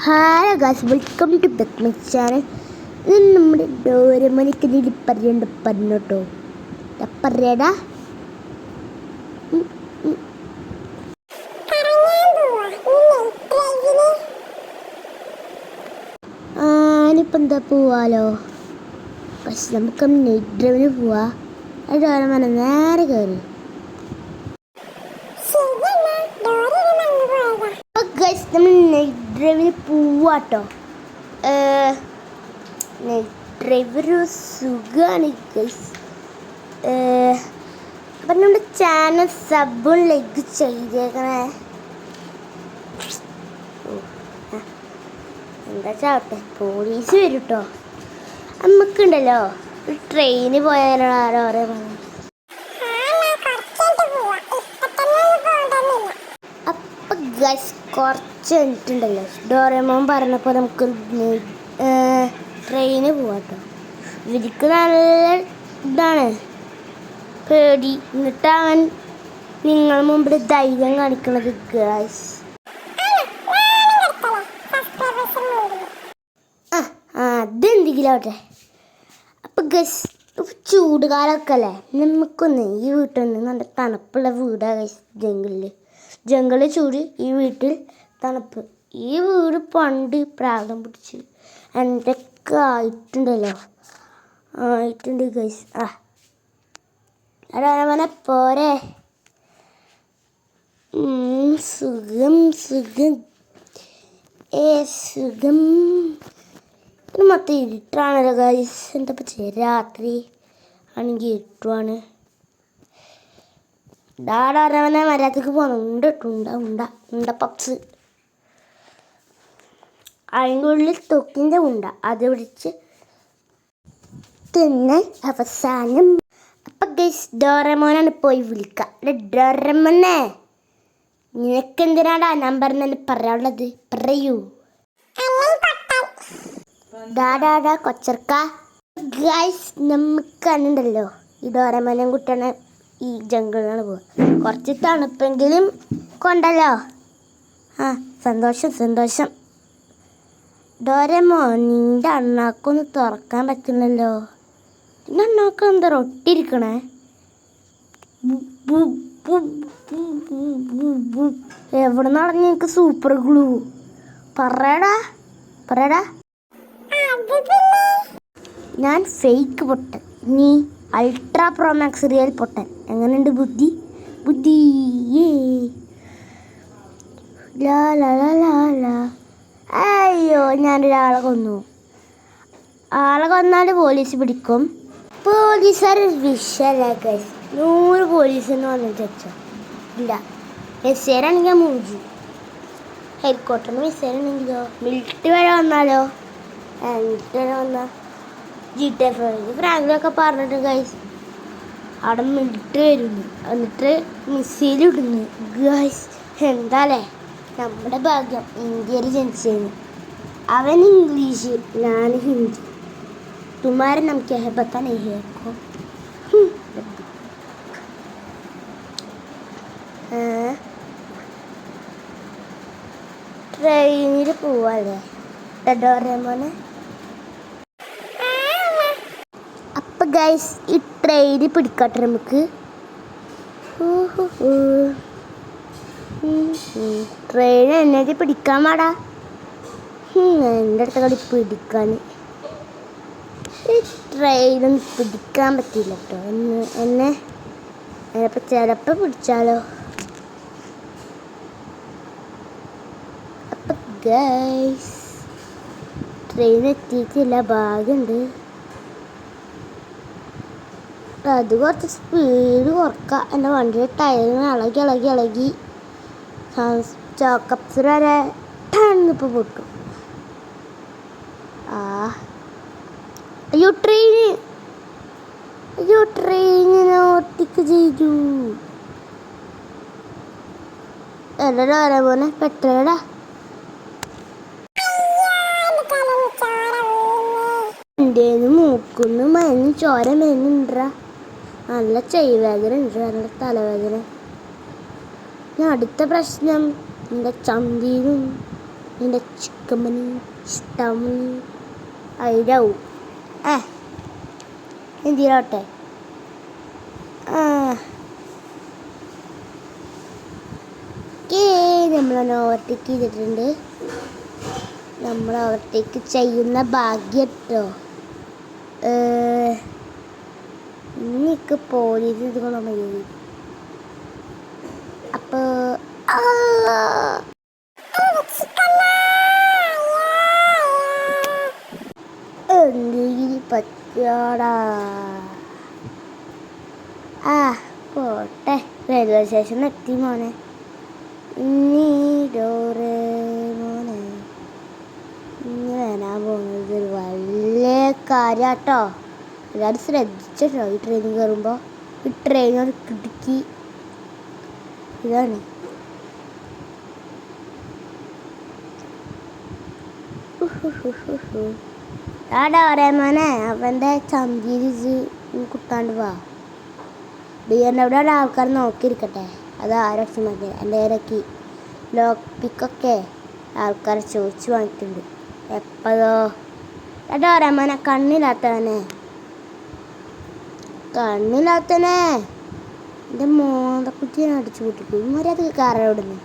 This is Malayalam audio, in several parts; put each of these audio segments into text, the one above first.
Hello guys, welcome to back my channel. ഇന്ന് നമ്മുടെ ഡോറേമോനിക്ക് ഇതിൽ പറഞ്ഞോട്ടോ പറയടാ. ഞാനിപ്പോൾ എന്താ പോവാലോ, പക്ഷെ നമുക്ക് നൈറ്റ് ഡ്രൈവിന് പോവാ. അത് ഡോറേമോനെ നേരെ കയറി. ഗൈസ്, നമ്മൾ നൈറ്റ് ഡ്രൈവിന് പോവാട്ടോ. നൈറ്റ് ഡ്രൈവ് ഒരു സുഖമാണ് ഗൈസ്. അപ്പം നമ്മുടെ ചാനൽ സബും ലൈക്ക് ചെയ്തേക്കണേ. എന്താ ചാവട്ടെ, പോലീസ് വരും കേട്ടോ. നമുക്കുണ്ടല്ലോ ഒരു ട്രെയിന് പോയാലോ ആരോ പറഞ്ഞു. അപ്പം ഗൈസ്, കുറച്ച് കഴിഞ്ഞിട്ടുണ്ടല്ലോ ഡോറേമോൻ പറഞ്ഞപ്പോൾ നമുക്ക് ട്രെയിന് പോവാട്ടോ. ഇവർക്ക് നല്ല ഇതാണ് പേടി, എന്നിട്ടവൻ നിങ്ങൾ മുമ്പിൽ ധൈര്യം കാണിക്കണത് ഗൈസ്. അതെന്തെങ്കിലും ആവട്ടെ. അപ്പം ഗൈസ്, ചൂട് കാലമൊക്കെ അല്ലേ, നമുക്കൊന്ന് ഈ വീട്ടിൽ നല്ല തണുപ്പുള്ള വീടാണ് ഗൈസ്. ജംഗിളിൽ ചൂട്, ഈ വീട്ടിൽ തണുപ്പ്. ഈ വീട് പണ്ട് പ്രാന്തം പിടിച്ച് എന്തൊക്കെ ആയിട്ടുണ്ട് ഗൈസ്. അടാമനെ പോരെ. സുഖം സുഖം സുഖം. ഇത് മൊത്തം ഇരുട്ടാണല്ലോ ഗൈസ്. എന്താ പറ്റിയ, രാത്രി ആണെങ്കിൽ ഇരുട്ടുമാണ്. ഡാടാരവനെ മര്യാദക്ക് പോകണം. ഉണ്ട പപ്സ് അതിൻ്റെ ഉള്ളിൽ തൊക്കിൻ്റെ ഉണ്ട, അത് പിടിച്ച് തിന്നെ അവസാനം. അപ്പം ഗൈസ്, ഡോറേമോനാണ് പോയി വിളിക്കുക. ഡോറേമോനെ, നിനക്കെന്തിനാടാ നമ്പർ തന്നെ പറയാനുള്ളത്, പറയൂ. ഡാഡാ കൊച്ചർക്ക. ഗൈസ്, നമുക്ക് കണ്ടുണ്ടല്ലോ ഈ ഡോറേമോനും കുട്ടിയാണ് ഈ ജംഗിളിലാണ് പോവുക. കുറച്ച് തണുപ്പെങ്കിലും കൊണ്ടല്ലോ. സന്തോഷം. ഡോറേമോൻ, നിൻ്റെ അണ്ണാക്കൊന്ന് തുറക്കാൻ പറ്റുന്നല്ലോ. നിൻ്റെ അണ്ണാക്ക് എന്താ ഒട്ടിയിരിക്കണേ? എവിടെ നിന്നാണ് നിനക്ക് സൂപ്പർ ഗ്ലൂ? പറയടാ. ഞാൻ ഫേക്ക് പൊട്ടൻ, നീ അൾട്രാ പ്രോമാക്സ് റിയൽ പൊട്ടൻ. എങ്ങനെയുണ്ട് ബുദ്ധി? അയ്യോ, ഞാനൊരാളെ കൊന്നു. ആളെ കൊന്നാൽ പോലീസ് പിടിക്കും. പോലീസുകാർ വിഷയല്ല ഗൈസ്. 100 പോലീസെന്ന് വന്നിട്ട് വെച്ചോ. ഇല്ല, മെസ്സേജാണെങ്കിൽ മൂഞ്ചി. ഹെലികോപ്റ്ററിന് മെസ്സേജാണെങ്കിലോ, മിലിറ്ററി വരെ വന്നാലോ. വന്നാൽ GTA5 ഫ്രാങ്കിലൊക്കെ പറഞ്ഞിട്ട് ഗൈസ് അവിടെ മിലിറ്ററി വരുന്നു, എന്നിട്ട് മിസൈൽ ഇടുന്നു ഗൈസ്. എന്താല്ലേ നമ്മുടെ ഭാഗ്യം, ഇന്ത്യയിൽ ജനിച്ചത്. അവൻ ഇംഗ്ലീഷ്, ഞാൻ ഹിന്ദി. തുമാരെ നമുക്ക് ബത്താ നഹീ ഹൈ. ട്രെയിനിൽ പോവാല്ലേ ഡോറേമോനെ. അപ്പം ഗൈസ്, ഈ ട്രെയിനിൽ പിടിക്കട്ടെ നമുക്ക്. ട്രെയിൻ എന്നെ പിടിക്കാൻ പാടാ. എൻ്റെ അടുത്ത കളി പിടിക്കാൻ. ഈ ട്രെയിനൊന്നും പിടിക്കാൻ പറ്റില്ല കേട്ടോ. എന്നെ ചിലപ്പോൾ പിടിച്ചാലോ. അപ്പം ഗൈസ്, ട്രെയിൻ എത്തിയിട്ടില്ല, ഭാഗ്യമുണ്ട്. അത് കുറച്ച് സ്പീഡ് കുറക്കാം. എൻ്റെ വണ്ടിയുടെ ടയറിന് ഇളകി ചോക്കപ്സ് വരെ ഇപ്പോൾ പൊട്ടും. അയ്യോ ട്രെയിനിനെ ഓട്ടിക്ക് ചെയ്തു. എല്ലാവരും ഒരേ പോലെ പെട്ടടാ. എൻ്റെ മൂക്കുന്ന് മരുന്ന് ചോര മരുന്നുണ്ടാ. നല്ല ചെവിവേദന ഉണ്ട്, നല്ല തലവേദന. അടുത്ത പ്രശ്നം നിന്റെ ചന്തിനും നിന്റെ ചിക്കമണി ഇഷ്ടമണി ഐരാവും എന്തിനാട്ടെ നമ്മൾ ഓവർടേക്ക് ചെയ്തിട്ടുണ്ട്. നമ്മൾ ഓവർടേക്ക് ചെയ്യുന്ന ഭാഗ്യം കേട്ടോ. ഇനിക്ക് പോലീസ് ഇത് കൊള്ളാൻ കഴിയും. അപ്പോൾ എന്തെങ്കിലും പറ്റാടാ. പോട്ടെ, റെയിൽവേ സ്റ്റേഷനിൽ എത്തി മോനെ. ഇനി ഡോറേമോനെ ഇനി വരാൻ പോകുന്നത് ഒരു വലിയ കാര്യാട്ടോ. എല്ലാവരും ശ്രദ്ധിച്ചോ ഈ ട്രെയിനിൽ കയറുമ്പോൾ. ഈ ട്രെയിനൊരു കിടുക്കി ഇതാണ്. ഡോറേമോനെ അവൻ്റെ ചന്തിരിച്ച് കുത്താണ്ട് വാ. BMW ആൾക്കാർ നോക്കിയിരിക്കട്ടെ. അത് ആരൊക്കെ മതി. എൻ്റെ ഇടയ്ക്ക് ലോക്ക് പിക്കൊക്കെ ആൾക്കാർ ചോദിച്ചു വാങ്ങിയിട്ടുണ്ട്. എപ്പോഴോ ഡോറേമോനെ കണ്ണില്ലാത്തവനെ എൻ്റെ മോന്തക്കുട്ടിയെ അടിച്ചു കൂട്ടിക്കും. മര്യാദ കാറോടുന്നു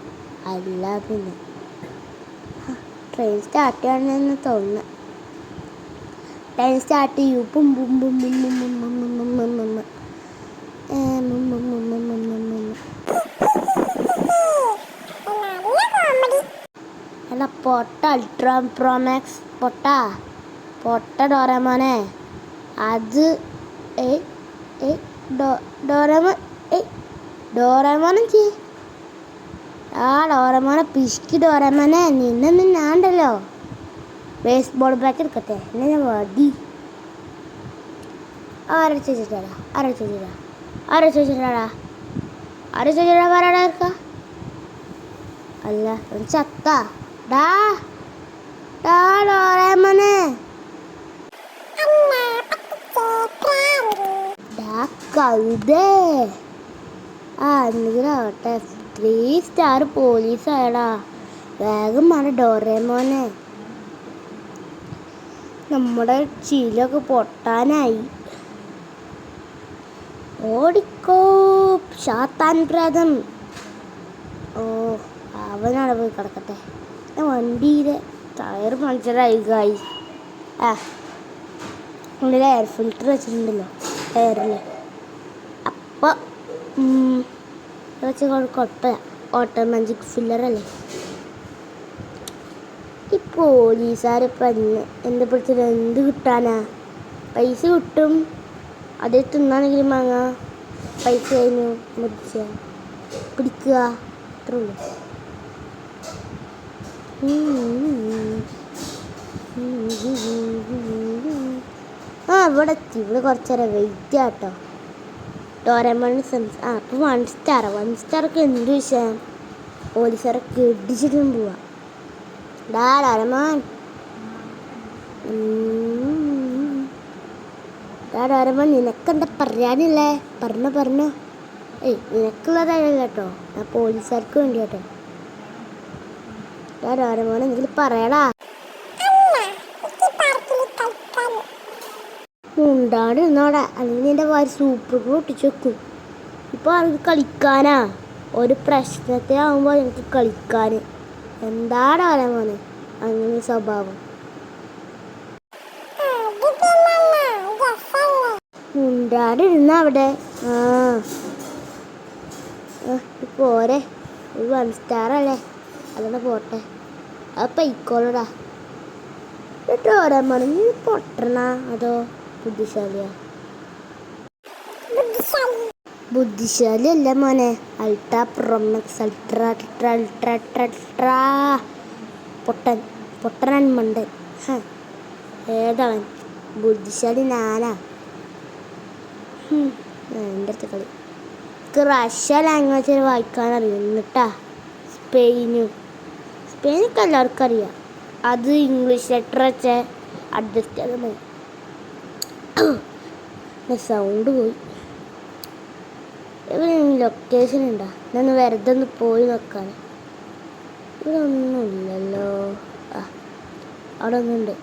അല്ല. പിന്നെ ട്രെയിൻ സ്റ്റാർട്ട് ചെയ്യണമെന്ന് തോന്നുന്നു. ട്രെയിൻ സ്റ്റാർട്ട് ചെയ്യൂ. Boom boom boom boom boom boom boom boom boom boom boom boom. അല്ല പൊട്ട അൾട്രാ പ്രോമാക്സ് പൊട്ട ഡോറേമോനെ. അത് ഡോറേമോനെ ചെയ്. ഡോറേമോനെ പിശുക്കി. ഡോറേമോനെ നിന്നൊന്നും ഞാണ്ടല്ലോ. ബേസ്ബോൾ ബാറ്റ് എടുക്കട്ടെ. എന്നെ ഞാൻ മതി. ആരാ ചോദിച്ചിട്ടാടാ പറയാടാ ഇരിക്ക. അല്ല ഒരു ചത്ത ഡോറേമോനെ കഴുതേ. എന്തെങ്കിലാവട്ടെ. 3 സ്റ്റാർ പോലീസായടാ. വേഗം വേണം ഡോറേമോനെ. നമ്മുടെ ചിലൊക്കെ പൊട്ടാനായി. ഓടിക്കോ ശാത്താൻ പ്രേതം. അവനവിടെ പോയി കിടക്കട്ടെ. വണ്ടിയിലെ ടയർ പഞ്ചറായി ഗായ്. ഉള്ളിൽ എയർ ഫിൽറ്റർ വെച്ചിട്ടുണ്ടല്ലോ ടയറിൽ. അപ്പോൾ വെച്ച് കുഴപ്പമില്ല. ഓട്ടോമാറ്റിക് ഫില്ലറല്ലേ. ഈ പോലീസുകാരിപ്പം എന്ത് പിടിച്ചിട്ട് എന്ത് കിട്ടാനാ? പൈസ കിട്ടും. അതേ തിന്നാണെങ്കിലും വാങ്ങാം. പൈസ കഴിഞ്ഞു പിടിക്കുക അത്രേ ഉള്ളൂ. ഇവിടെ എത്തി. ഇവിടെ കുറച്ച് നേരം വെയിറ്റ് ആട്ടോ. ഡോറേമോൻ അപ്പോൾ 1 സ്റ്റാറൊക്കെ എന്ത് വിഷയം? പോലീസുകാരൊക്കെ ഇടിച്ചിട്ടും പോവാ. ഡോറേമോൻ നിനക്കെന്താ പറയാനില്ലേ? പറഞ്ഞോ. നിനക്കുള്ളതായല്ലോ കേട്ടോ. ഞാൻ പോലീസുകാർക്ക് വേണ്ടി കേട്ടോ. ഡോറേമോൻ എന്തെങ്കിലും പറയടാ. ഉണ്ടാണ്ട് നിന്നോടെ. അല്ലെങ്കിൽ നിന്റെ വാരി സൂപ്പർ പൊട്ടിച്ച് വെക്കും. ഇപ്പോൾ അത് കളിക്കാനാ. ഒരു പ്രശ്നത്തെ ആകുമ്പോൾ എനിക്ക് കളിക്കാൻ. എന്താ ഡോറേമോനെ അങ്ങനെ സ്വഭാവം? ഉണ്ടാണ്ടിരുന്ന അവിടെ. പോരെ. ഒരു 1 സ്റ്റാറല്ലേ. അതന്നെ പോട്ടെ. അത് പൈക്കോളടാ. ഡോറേമോനെ നീ പൊട്ടണ അതോ ബുദ്ധിശാലിയാ? ബുദ്ധിശാലി അല്ല മോനെ. അൾട്രാ പ്രോമാക്സ് അൾട്രാ പൊട്ടൻ മണ്ടൻ. ഏതാണ് ബുദ്ധിശാലി? ഞാനാ. എൻ്റെ അടുത്ത് കളി. എനിക്ക് റഷ്യ ലാംഗ്വേജ് വായിക്കാൻ അറിയുന്നിട്ടാ. സ്പെയിനൊക്കെ എല്ലാവർക്കും അറിയാം. അത് ഇംഗ്ലീഷ് ലെറ്റർ വെച്ച് അഡ്ജസ്റ്റ് ചെയ്താൽ മതി. സൗണ്ട് പോയി. ഇവിടെ ലൊക്കേഷൻ ഉണ്ടോ? ഞാൻ വെറുതെ ഒന്ന് പോയി നോക്കാൻ. ഇവിടെ ഒന്നുമില്ലല്ലോ. അവിടെ ഒന്നുണ്ട്.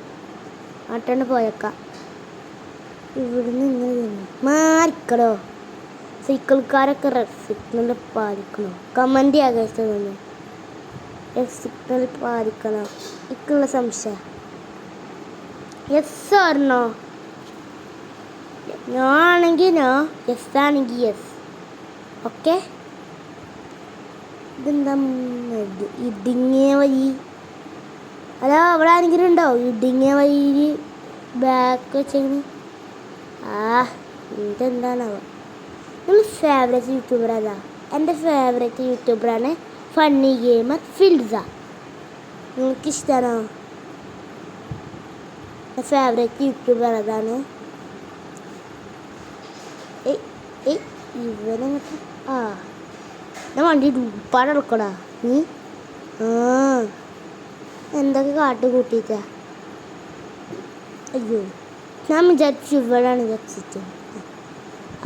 ആട്ടണ്ട് പോയേക്കാം. ഇവിടുന്ന് ഇങ്ങനെ മാറിക്കടോ. സൈക്കിൾക്കാരൊക്കെ റെഡ് സിഗ്നൽ പാലിക്കണോ? കമൻറ്റ് ചെയ്യാൻ കഴിച്ചതൊന്ന്. റെഡ് സിഗ്നൽ പാലിക്കണോ? എനിക്കുള്ള സംശയം. Yes or no? നോ ആണെങ്കിൽ നോ, യെസ് ആണെങ്കിൽ യെസ്. ഓക്കെ. ഇതെന്താ ഇടുങ്ങിയ വഴി? ഹലോ, അവിടെ ആരെങ്കിലും ഉണ്ടോ? ഇടുങ്ങിയ വഴിയിൽ ബാക്ക് വെച്ചെങ്കിൽ ഇതെന്താണാവോ? നിങ്ങൾ ഫേവറേറ്റ് യൂട്യൂബർ അതാ? എൻ്റെ ഫേവറേറ്റ് യൂട്യൂബറാണ് ഫണ്ണി ഗെയിമർ ഫിൽസ. നിങ്ങൾക്കിഷ്ടമാണോ? എൻ്റെ ഫേവറേറ്റ് യൂട്യൂബർ അതാണ്. ഇവനങ്ങോട്ട് ഞാൻ വണ്ടി ഉപ്പാടെ എടുക്കടാ നീ. എന്തൊക്കെ കാട്ട് കൂട്ടിയിട്ടാ? അയ്യോ, ഞാൻ വിചാരിച്ചു ഇവിടെയാണ് എക്സിറ്റ്.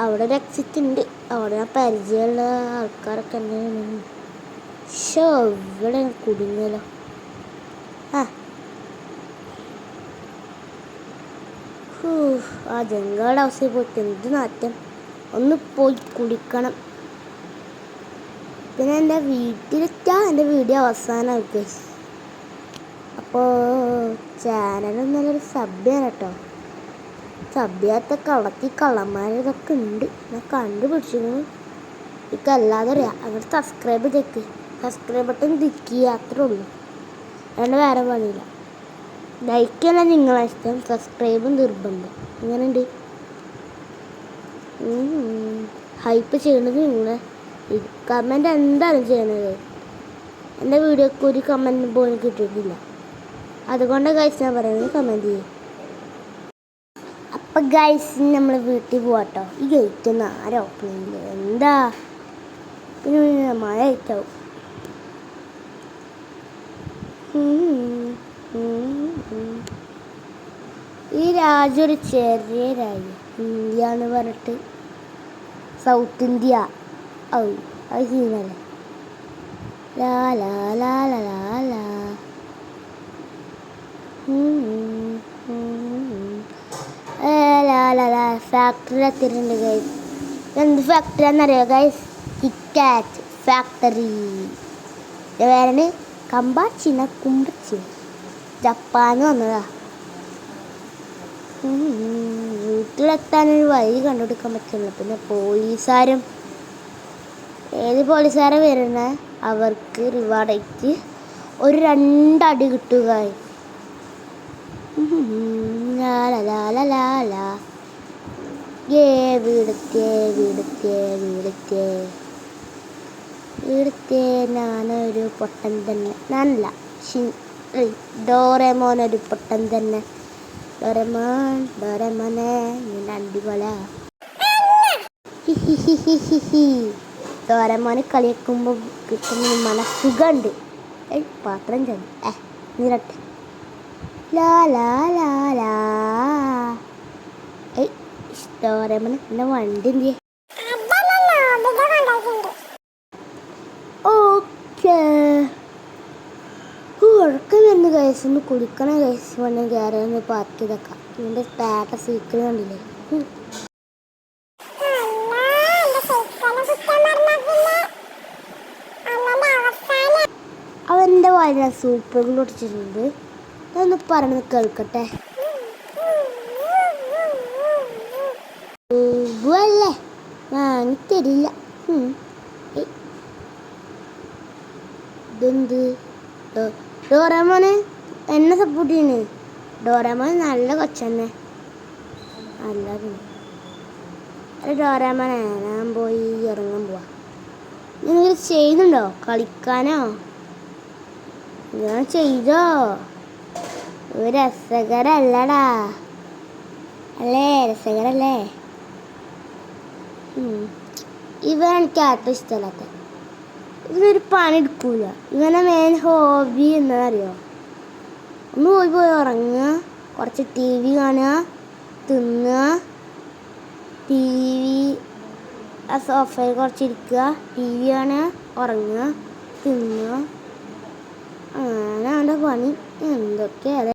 അവിടെ ഒരു എക്സിറ്റ് ഉണ്ട്. അവിടെ ഞാൻ പരിചയമുള്ള ആൾക്കാരൊക്കെ തന്നെയാണ്. ഷോ, ഇവിടെ കുടുങ്ങലോ. ആ ജങ്കാട് ഹൗസിൽ പോയിട്ട് എന്ത് നാറ്റം. ഒന്ന് പോയി കുളിക്കണം. പിന്നെ എൻ്റെ വീട്ടിലെത്തിയാൽ എൻ്റെ വീഡിയോ അവസാനമായിരിക്കും. അപ്പോൾ ചാനലൊന്നൊരു സബ് ചെയ്യാൻ കേട്ടോ. സബ് ചെയ്യാത്ത കള്ളന്മാരിതൊക്കെ ഉണ്ട്. ഞാൻ കണ്ടുപിടിച്ചിരുന്നു. എനിക്ക് അല്ലാതെ അറിയാം. അങ്ങനെ സബ്സ്ക്രൈബ് ചെയ്ക്ക്. സബ്സ്ക്രൈബ് ബട്ടൺ തിക്കുക, അത്രേ ഉള്ളൂ. അതുകൊണ്ട് വേറെ പണിയില്ല. ലൈക്ക് ചെയ്യാൻ നിങ്ങളെ ഇഷ്ടം, സബ്സ്ക്രൈബും നിർബന്ധം. എങ്ങനെയുണ്ട്? ഹൈപ്പ് ചെയ്യണത് നിങ്ങളെ. കമൻറ്റ് എന്താണ് ചെയ്യണത്? എൻ്റെ വീഡിയോക്ക് ഒരു കമൻറ്റ് പോലും കിട്ടിയിട്ടില്ല. അതുകൊണ്ട് ഗൈസ് ഞാൻ പറയുന്നത് കമൻറ്റ് ചെയ്യും. അപ്പം ഗൈസ് നമ്മൾ വീട്ടിൽ പോവാട്ടോ. ഈ ഗേറ്റ് ഒന്ന് ആരും ഓപ്പൺ ചെയ്യില്ല. എന്താ പിന്നെ മഴ ആയിട്ടാവും. ഈ രാജ്യം ഒരു ചെറിയ രാജ്യം. ഇന്ത്യ എന്ന് പറഞ്ഞിട്ട് സൗത്ത് ഇന്ത്യ. അത് സീനല്ലേ. ലാ ലാ ലാ ലാ ലാ ലാ. ഫാക്ടറി എത്തിയിട്ടുണ്ട് ഗൈസ്. എന്ത് ഫാക്ടറി ആണെന്നറിയോ ഗൈസ്? KitKat factory. വേറെ കമ്പാച്ചിന കുമ്പച്ചി ജപ്പാന് വന്നതാ. വീട്ടിലെത്താനൊരു വഴി കണ്ടുപിടിക്കാൻ പറ്റില്ല. പിന്നെ പോലീസുകാരും ഏത് പോലീസുകാരെ വരുന്ന അവർക്ക് റിവാർഡായിട്ട് ഒരു 2 അടി കിട്ടുക. വീടത്തെ ഞാനൊരു പൊട്ടൻ തന്നെ. ഞാനല്ല, ഡോറേമോനൊരു പൊട്ടൻ തന്നെ. ഡോറേമോനെ നിന്റെ അടിപൊള. ഡോറേമോനെ കളിയാക്കുമ്പോൾ കിട്ടുന്ന മനസ്സുഖമുണ്ട്. പാത്രം ചെന്ന് നീരട്ടെ. ലാ ലാ ലാ ലാ. ഡോറേമോനെ എൻ്റെ വണ്ടി എന്തിയെ? ഓക്കെ, ഉറക്കം വരുന്ന കേസ്. ഒന്ന് കുളിക്കണ കേസ് വേണം. കയറി ഒന്ന് പാർക്ക് ചെയ്തേക്കാം. ഇതിൻ്റെ സ്റ്റാറ്റസ് സീക്രട്ട് കണ്ടില്ലേ? അവൻ്റെ വായ സൂപ്പറുകൾ ഒടിച്ചിട്ടുണ്ട്. അതൊന്ന് പറഞ്ഞത് കേൾക്കട്ടെ. അല്ലേ ഞാൻ തരില്ല. ഇതെന്ത്? ഡോറേമോനെ എന്നെ സപ്പോർട്ട് ചെയ്യണേ. ഡോറേമോൻ നല്ല കൊച്ചന്നെ. അല്ല ഡോറേമോനെ ഞാൻ പോയി ഇറങ്ങാൻ പോവാ. നിങ്ങൾ ചെയ്യുന്നുണ്ടോ? കളിക്കാനോ? ഞാൻ ചെയ്തോ? രസകരല്ലടാ. അല്ലേ? രസകരല്ലേ? ഇവൻ എനിക്ക് ആർക്കും ഇഷ്ടമല്ലാത്ത. ഇവനൊരു പണി എടുക്കൂല. ഇവനെ മെയിൻ ഹോബി എന്നറിയോ? ഒന്ന് പോയി ഉറങ്ങുക, കുറച്ച് TV കാണുക, തിന്നുക, TV ആ സോഫയിൽ കുറച്ചിരിക്കുക, TV കാണുക, ഉറങ്ങുക, തിന്നുക. അങ്ങനെ അവൻ്റെ പണി എന്തൊക്കെയാണ്.